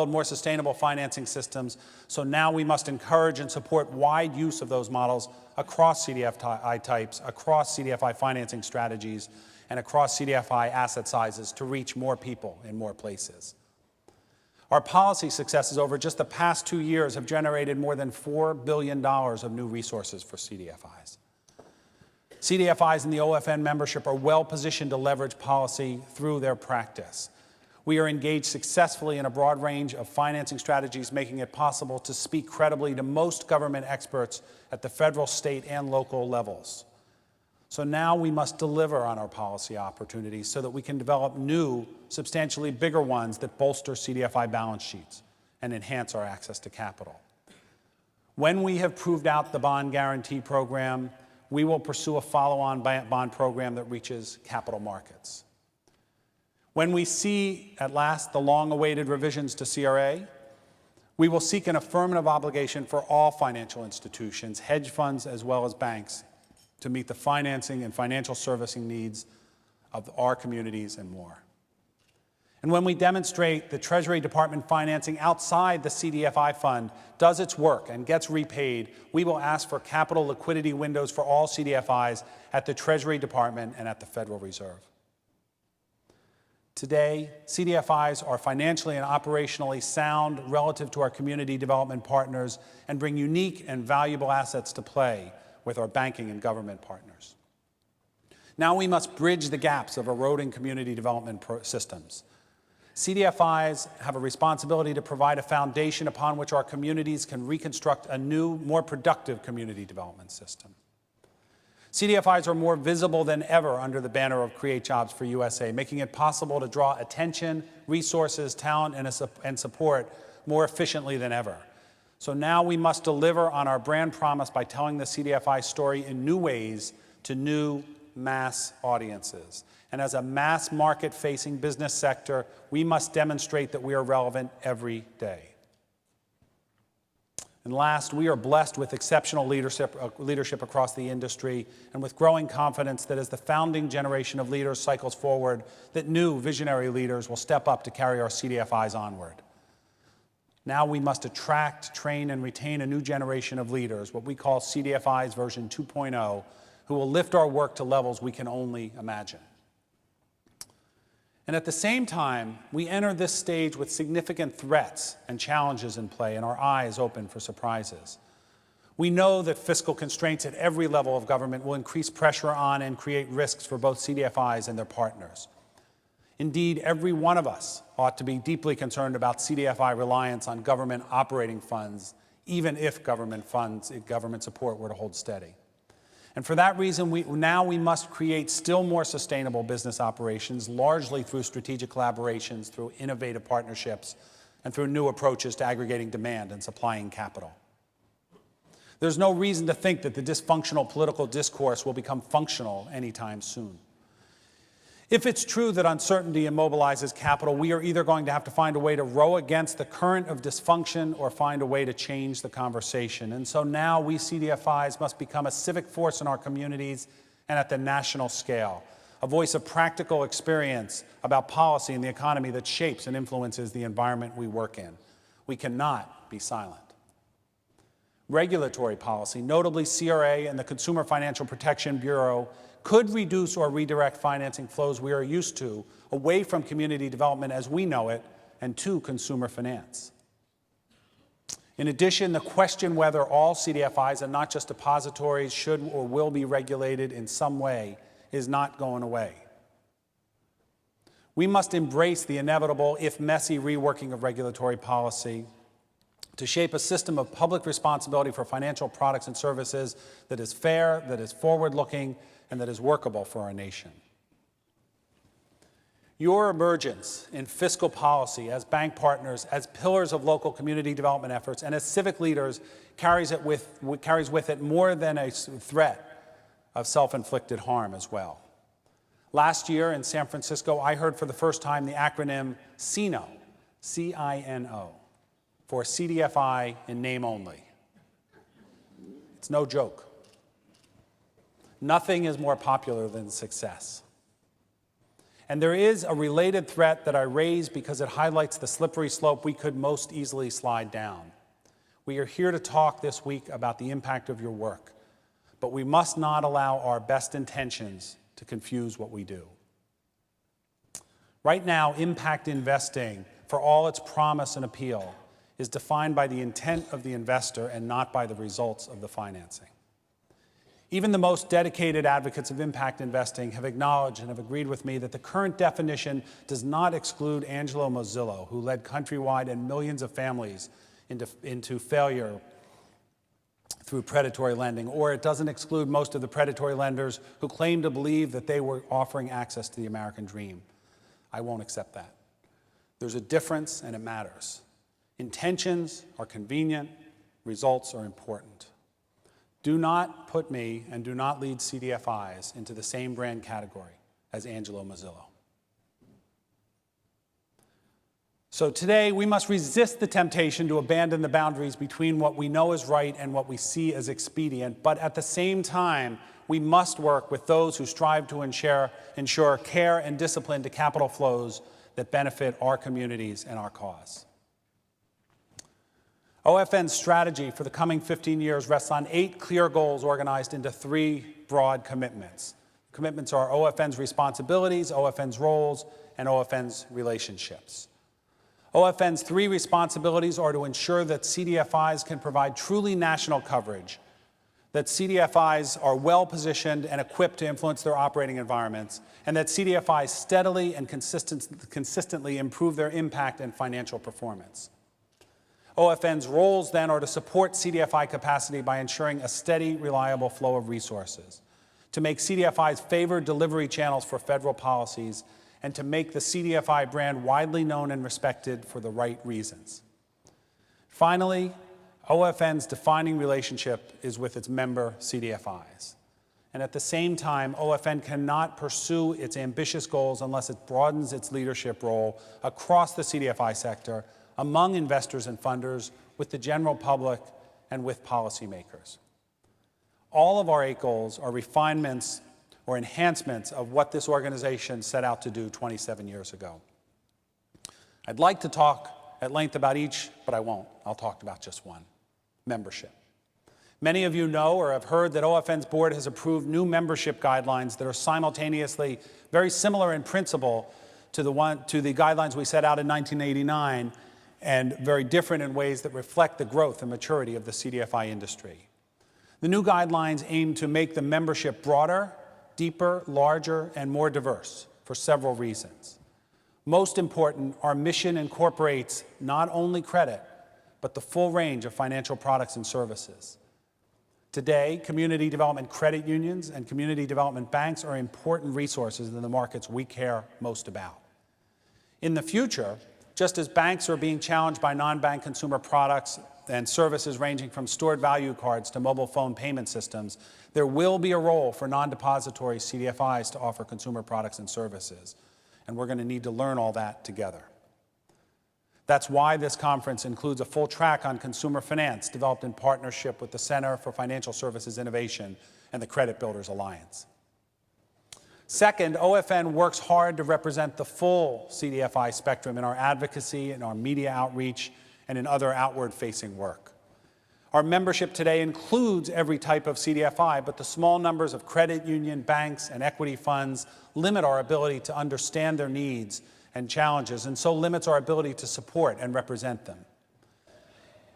more sustainable financing systems. So now we must encourage and support wide use of those models across CDFI types, across CDFI financing strategies, and across CDFI asset sizes to reach more people in more places. Our policy successes over just the past 2 years have generated more than $4 billion of new resources for CDFIs. CDFIs and the OFN membership are well positioned to leverage policy through their practice. We are engaged successfully in a broad range of financing strategies, making it possible to speak credibly to most government experts at the federal, state, and local levels. So now we must deliver on our policy opportunities so that we can develop new, substantially bigger ones that bolster CDFI balance sheets and enhance our access to capital. When we have proved out the bond guarantee program, we will pursue a follow-on bond program that reaches capital markets. When we see, at last, the long-awaited revisions to CRA, we will seek an affirmative obligation for all financial institutions, hedge funds as well as banks, to meet the financing and financial servicing needs of our communities and more. And when we demonstrate that Treasury Department financing outside the CDFI fund does its work and gets repaid, we will ask for capital liquidity windows for all CDFIs at the Treasury Department and at the Federal Reserve. Today, CDFIs are financially and operationally sound relative to our community development partners and bring unique and valuable assets to play with our banking and government partners. Now we must bridge the gaps of eroding community development systems. CDFIs have a responsibility to provide a foundation upon which our communities can reconstruct a new, more productive community development system. CDFIs are more visible than ever under the banner of Create Jobs for USA, making it possible to draw attention, resources, talent, and support more efficiently than ever. So now we must deliver on our brand promise by telling the CDFI story in new ways to new mass audiences. And as a mass market-facing business sector, we must demonstrate that we are relevant every day. And last, we are blessed with exceptional leadership across the industry and with growing confidence that as the founding generation of leaders cycles forward, that new visionary leaders will step up to carry our CDFIs onward. Now we must attract, train, and retain a new generation of leaders, what we call CDFIs version 2.0, who will lift our work to levels we can only imagine. And at the same time, we enter this stage with significant threats and challenges in play and our eyes open for surprises. We know that fiscal constraints at every level of government will increase pressure on and create risks for both CDFIs and their partners. Indeed, every one of us ought to be deeply concerned about CDFI reliance on government operating funds, even if government support were to hold steady. And for that reason, we must create still more sustainable business operations, largely through strategic collaborations, through innovative partnerships, and through new approaches to aggregating demand and supplying capital. There's no reason to think that the dysfunctional political discourse will become functional anytime soon. If it's true that uncertainty immobilizes capital, we are either going to have to find a way to row against the current of dysfunction or find a way to change the conversation. And so now we CDFIs must become a civic force in our communities and at the national scale, a voice of practical experience about policy and the economy that shapes and influences the environment we work in. We cannot be silent. Regulatory policy, notably CRA and the Consumer Financial Protection Bureau, could reduce or redirect financing flows we are used to away from community development as we know it and to consumer finance. In addition, the question whether all CDFIs and not just depositories should or will be regulated in some way is not going away. We must embrace the inevitable, if messy, reworking of regulatory policy to shape a system of public responsibility for financial products and services that is fair, that is forward-looking, and that is workable for our nation. Your emergence in fiscal policy as bank partners, as pillars of local community development efforts, and as civic leaders carries with it more than a threat of self-inflicted harm as well. Last year in San Francisco, I heard for the first time the acronym CINO, C-I-N-O, for CDFI in name only. It's no joke. Nothing is more popular than success. And there is a related threat that I raise because it highlights the slippery slope we could most easily slide down. We are here to talk this week about the impact of your work, but we must not allow our best intentions to confuse what we do. Right now, impact investing, for all its promise and appeal, is defined by the intent of the investor and not by the results of the financing. Even the most dedicated advocates of impact investing have acknowledged and have agreed with me that the current definition does not exclude Angelo Mozillo, who led Countrywide and millions of families into failure through predatory lending, or it doesn't exclude most of the predatory lenders who claim to believe that they were offering access to the American dream. I won't accept that. There's a difference, and it matters. Intentions are convenient, results are important. Do not put me and do not lead CDFIs into the same brand category as Angelo Mozillo. So today, we must resist the temptation to abandon the boundaries between what we know is right and what we see as expedient, but at the same time, we must work with those who strive to ensure care and discipline to capital flows that benefit our communities and our cause. OFN's strategy for the coming 15 years rests on 8 clear goals organized into 3 broad commitments. Commitments are OFN's responsibilities, OFN's roles, and OFN's relationships. OFN's 3 responsibilities are to ensure that CDFIs can provide truly national coverage, that CDFIs are well-positioned and equipped to influence their operating environments, and that CDFIs steadily and consistently improve their impact and financial performance. OFN's roles, then, are to support CDFI capacity by ensuring a steady, reliable flow of resources, to make CDFIs favored delivery channels for federal policies, and to make the CDFI brand widely known and respected for the right reasons. Finally, OFN's defining relationship is with its member CDFIs. And at the same time, OFN cannot pursue its ambitious goals unless it broadens its leadership role across the CDFI sector, among investors and funders, with the general public, and with policymakers. All of our 8 goals are refinements or enhancements of what this organization set out to do 27 years ago. I'd like to talk at length about each, but I won't. I'll talk about just one: membership. Many of you know or have heard that OFN's board has approved new membership guidelines that are simultaneously very similar in principle to the guidelines we set out in 1989, and very different in ways that reflect the growth and maturity of the CDFI industry. The new guidelines aim to make the membership broader, deeper, larger, and more diverse for several reasons. Most important, our mission incorporates not only credit, but the full range of financial products and services. Today, community development credit unions and community development banks are important resources in the markets we care most about. In the future, just as banks are being challenged by non-bank consumer products and services ranging from stored value cards to mobile phone payment systems, there will be a role for non-depository CDFIs to offer consumer products and services. And we're going to need to learn all that together. That's why this conference includes a full track on consumer finance developed in partnership with the Center for Financial Services Innovation and the Credit Builders Alliance. Second, OFN works hard to represent the full CDFI spectrum in our advocacy, in our media outreach, and in other outward-facing work. Our membership today includes every type of CDFI, but the small numbers of credit union, banks, and equity funds limit our ability to understand their needs and challenges, and so limits our ability to support and represent them.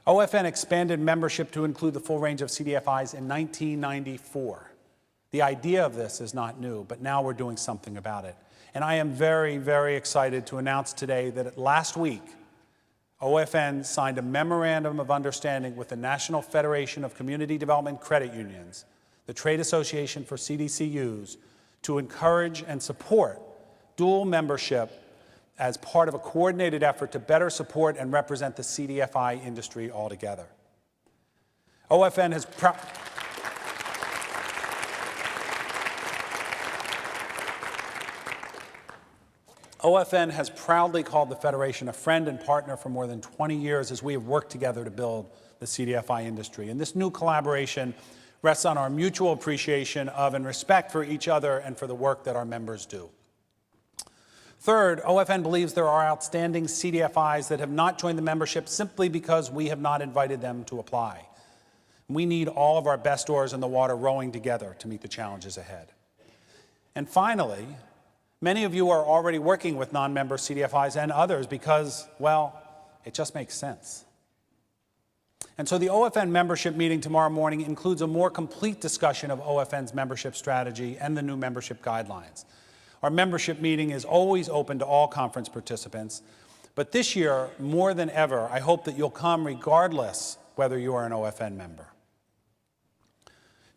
OFN expanded membership to include the full range of CDFIs in 1994. The idea of this is not new, but now we're doing something about it. And I am very, very excited to announce today that last week, OFN signed a memorandum of understanding with the National Federation of Community Development Credit Unions, the trade association for CDCUs, to encourage and support dual membership as part of a coordinated effort to better support and represent the CDFI industry altogether. OFN has proudly called the Federation a friend and partner for more than 20 years as we have worked together to build the CDFI industry. And this new collaboration rests on our mutual appreciation of and respect for each other and for the work that our members do. Third, OFN believes there are outstanding CDFIs that have not joined the membership simply because we have not invited them to apply. We need all of our best oars in the water rowing together to meet the challenges ahead. And finally, many of you are already working with non-member CDFIs and others because, well, it just makes sense. And so the OFN membership meeting tomorrow morning includes a more complete discussion of OFN's membership strategy and the new membership guidelines. Our membership meeting is always open to all conference participants, but this year, more than ever, I hope that you'll come regardless whether you are an OFN member.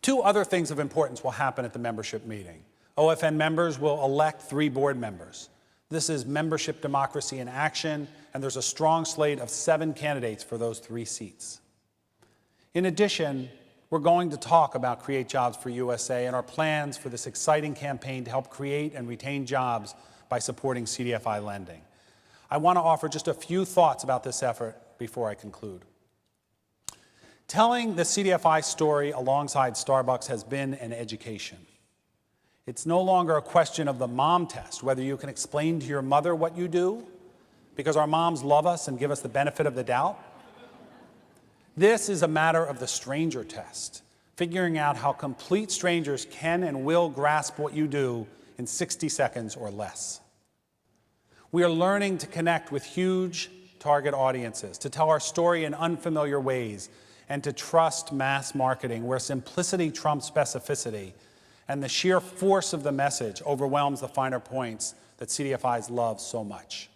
Two other things of importance will happen at the membership meeting. OFN members will elect 3 board members. This is membership democracy in action, and there's a strong slate of 7 candidates for those 3 seats. In addition, we're going to talk about Create Jobs for USA and our plans for this exciting campaign to help create and retain jobs by supporting CDFI lending. I want to offer just a few thoughts about this effort before I conclude. Telling the CDFI story alongside Starbucks has been an education. It's no longer a question of the mom test, whether you can explain to your mother what you do, because our moms love us and give us the benefit of the doubt. This is a matter of the stranger test, figuring out how complete strangers can and will grasp what you do in 60 seconds or less. We are learning to connect with huge target audiences, to tell our story in unfamiliar ways, and to trust mass marketing where simplicity trumps specificity, and the sheer force of the message overwhelms the finer points that CDFIs love so much.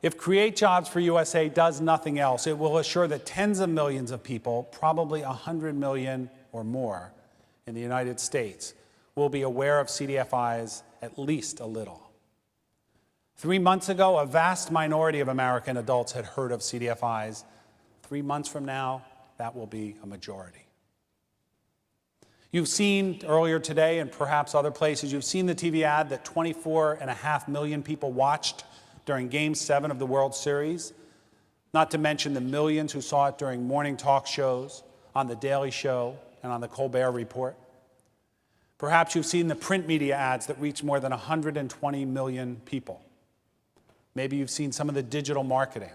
If Create Jobs for USA does nothing else, it will assure that tens of millions of people, probably 100 million or more in the United States, will be aware of CDFIs at least a little. 3 months ago, a vast minority of American adults had heard of CDFIs. 3 months from now, that will be a majority. You've seen earlier today, and perhaps other places, you've seen the TV ad that 24.5 million people watched during Game 7 of the World Series, not to mention the millions who saw it during morning talk shows, on The Daily Show, and on The Colbert Report. Perhaps you've seen the print media ads that reach more than 120 million people. Maybe you've seen some of the digital marketing.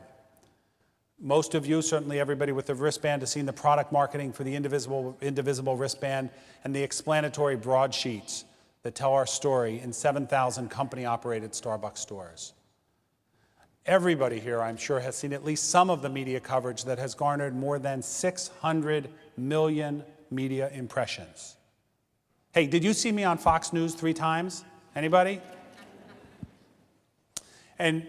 Most of you, certainly everybody with the wristband, has seen the product marketing for the indivisible wristband and the explanatory broadsheets that tell our story in 7,000 company-operated Starbucks stores. Everybody here, I'm sure, has seen at least some of the media coverage that has garnered more than 600 million media impressions. Hey, did you see me on Fox News 3 times? Anybody? And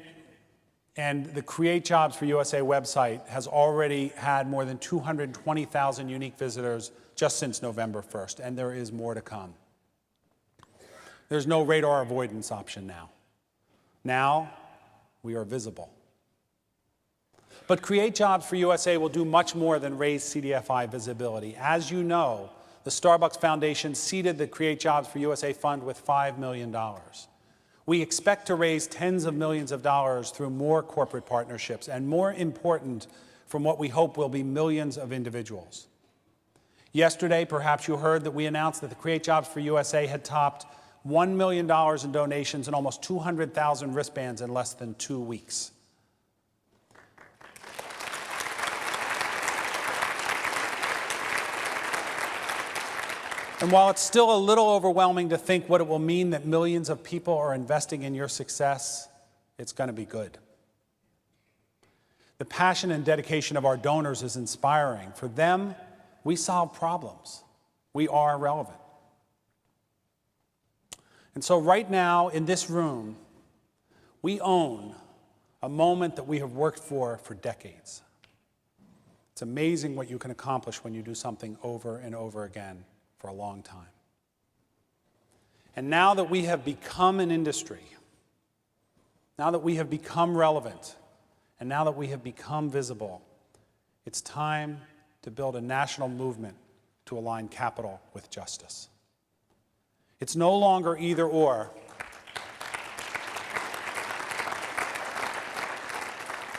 the Create Jobs for USA website has already had more than 220,000 unique visitors just since November 1st, and there is more to come. There's no radar avoidance option now. Now, we are visible. But Create Jobs for USA will do much more than raise CDFI visibility. As you know, the Starbucks Foundation seeded the Create Jobs for USA fund with $5 million. We expect to raise tens of millions of dollars through more corporate partnerships, and more important, from what we hope will be millions of individuals. Yesterday, perhaps you heard that we announced that the Create Jobs for USA had topped $1 million in donations and almost 200,000 wristbands in less than 2 weeks. And while it's still a little overwhelming to think what it will mean that millions of people are investing in your success, it's going to be good. The passion and dedication of our donors is inspiring. For them, we solve problems. We are relevant. And so right now, in this room, we own a moment that we have worked for decades. It's amazing what you can accomplish when you do something over and over again for a long time. And now that we have become an industry, now that we have become relevant, and now that we have become visible, it's time to build a national movement to align capital with justice. It's no longer either or.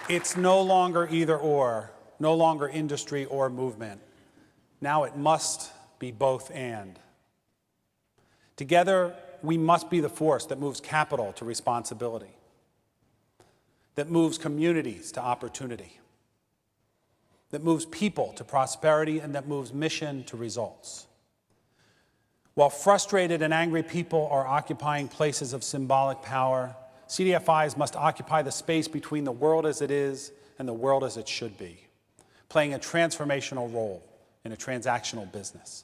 It's no longer either or, no longer industry or movement. Now it must be both and. Together, we must be the force that moves capital to responsibility, that moves communities to opportunity, that moves people to prosperity, and that moves mission to results. While frustrated and angry people are occupying places of symbolic power, CDFIs must occupy the space between the world as it is and the world as it should be, playing a transformational role in a transactional business.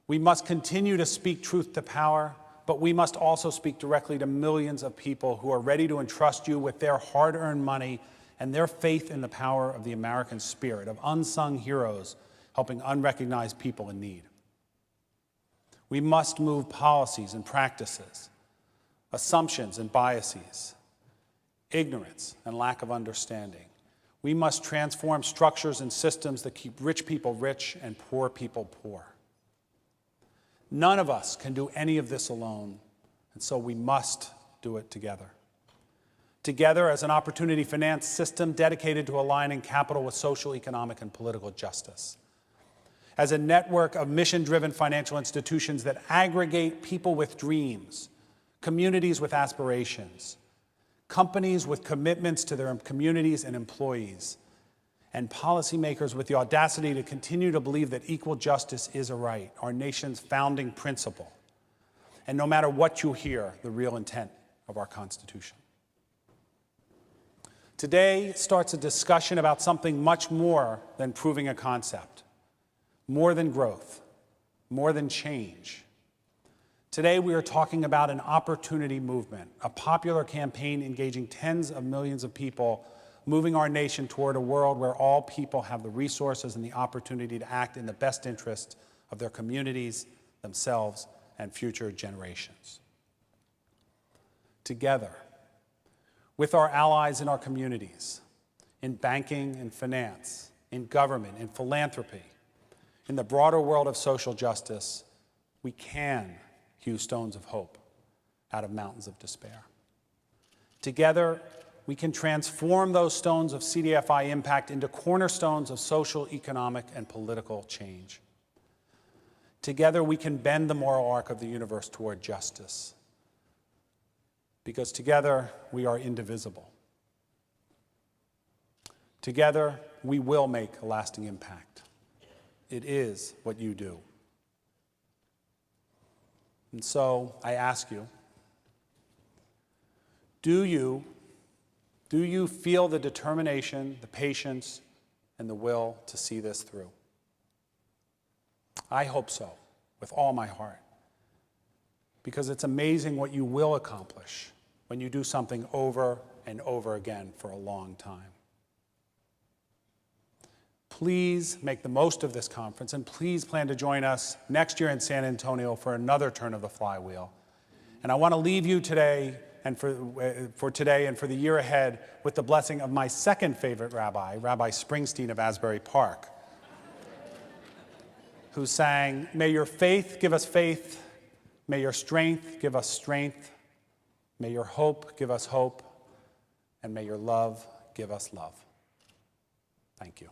We must continue to speak truth to power, but we must also speak directly to millions of people who are ready to entrust you with their hard-earned money and their faith in the power of the American spirit, of unsung heroes helping unrecognized people in need. We must move policies and practices, assumptions and biases, ignorance and lack of understanding. We must transform structures and systems that keep rich people rich and poor people poor. None of us can do any of this alone, and so we must do it together. Together as an opportunity finance system dedicated to aligning capital with social, economic, and political justice. As a network of mission-driven financial institutions that aggregate people with dreams, communities with aspirations, companies with commitments to their communities and employees, and policymakers with the audacity to continue to believe that equal justice is a right, our nation's founding principle, and no matter what you hear, the real intent of our Constitution. Today starts a discussion about something much more than proving a concept, more than growth, more than change. Today we are talking about an opportunity movement, a popular campaign engaging tens of millions of people, moving our nation toward a world where all people have the resources and the opportunity to act in the best interest of their communities, themselves, and future generations. Together, with our allies in our communities, in banking and finance, in government, in philanthropy, in the broader world of social justice, we can hew stones of hope out of mountains of despair. Together, we can transform those stones of CDFI impact into cornerstones of social, economic, and political change. Together, we can bend the moral arc of the universe toward justice. Because together, we are indivisible. Together, we will make a lasting impact. It is what you do. And so, I ask you, do you feel the determination, the patience, and the will to see this through? I hope so, with all my heart. Because it's amazing what you will accomplish when you do something over and over again for a long time. Please make the most of this conference, and please plan to join us next year in San Antonio for another turn of the flywheel. And I want to leave you today and for today and for the year ahead with the blessing of my second favorite rabbi, Rabbi Springsteen of Asbury Park, who sang, "May your faith give us faith, may your strength give us strength, may your hope give us hope, and may your love give us love." Thank you.